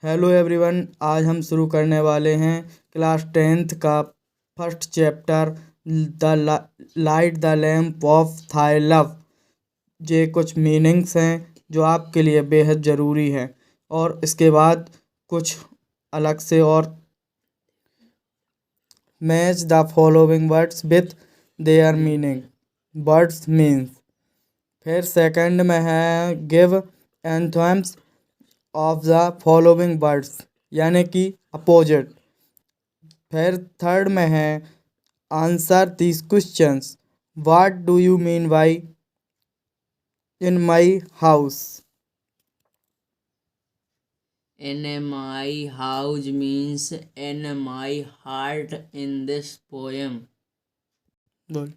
Hello everyone, आज हम शुरू करने वाले हैं क्लास 10th का first chapter the light the lamp of thigh love. ये कुछ मीनिंग्स हैं जो आपके लिए बेहद ज़रूरी हैं और इसके बाद कुछ अलग से और match the following words with their meaning. Words means. फिर सेकंड में है give anthems of the following words, यानी कि अपोजिट। फिर थर्ड में है answer these questions. What do you mean by in my house? In my house means in my heart in this poem. बोल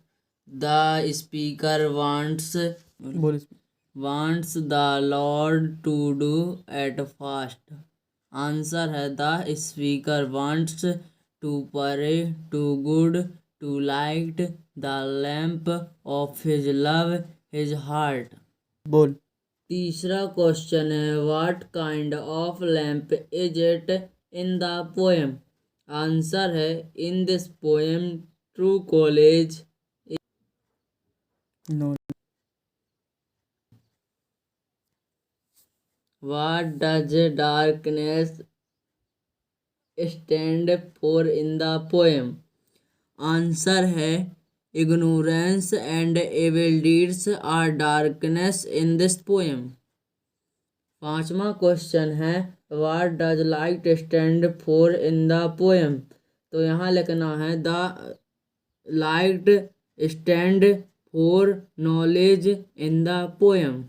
The speaker बोल wants the Lord to do at first. Answer है the speaker wants to pray to good to light the lamp of his love his heart. बोल तीसरा question है what kind of lamp is it in the poem? Answer है in this poem true college. No. What does darkness stand for in the poem? Answer है ignorance and evil deeds are darkness in this poem. पांचवा question है what does light stand for in the poem? तो यहाँ लिखना है the light stand for knowledge in the poem.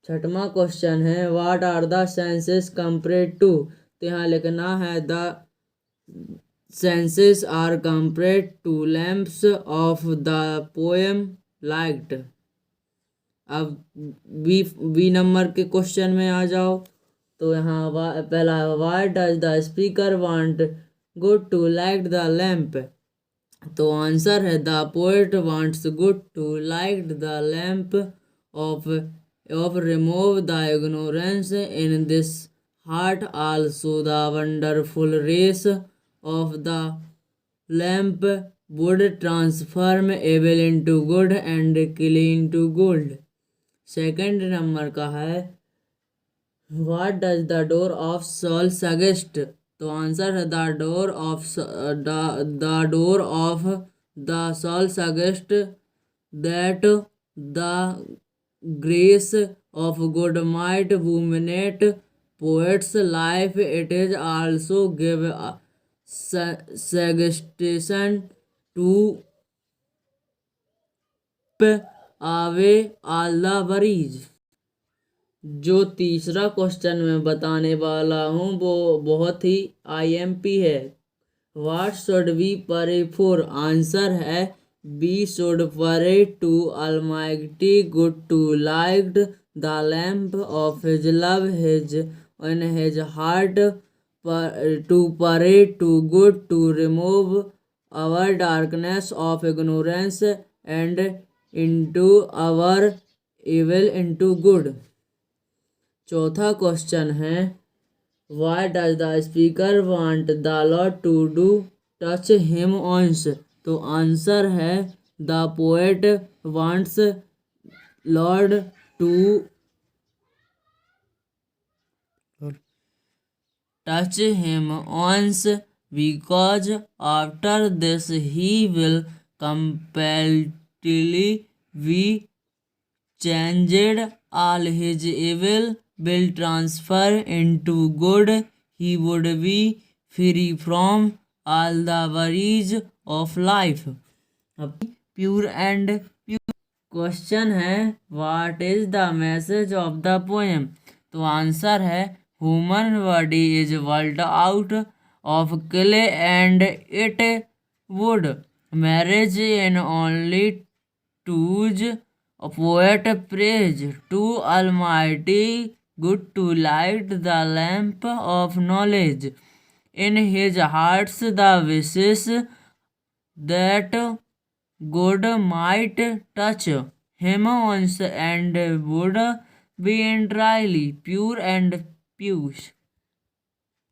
छठवां question है what are the senses compared to? तो यहाँ लिखना है the senses are compared to lamps of the poem light. अब बी नंबर के क्वेश्चन में आ जाओ। तो यहाँ पहला why does the speaker want good to light the lamp? तो आंसर है the poet wants good to light the lamp of remove the ignorance in this heart also the wonderful rays of the lamp would transform evil into good and clean to gold. Second number का है what does the door of soul suggest? तो answer है the door of the soul suggest that the grace of good might illuminate poets life. It is also give suggestion to away all the worries. जो तीसरा question मैं बताने वाला हूँ वो बहुत ही IMP है। What should we pray for? Answer है we should pray to almighty good to light the lamp of his love his in his heart to pray to good to remove our darkness of ignorance and into our evil into good. चौथा question है why does the speaker want the lord to do touch him once? तो answer है the poet wants lord to touch him once because after this he will completely be changed, all his evil will transfer into good, he would be free from all the worries of life. Pure and pure. Question है what is the message of the poem? तो answer है human body is world out of clay and it would marriage in only choose a poet praise to Almighty good to light the lamp of knowledge in his hearts the wishes that God might touch him once and would be entirely pure and Piyush.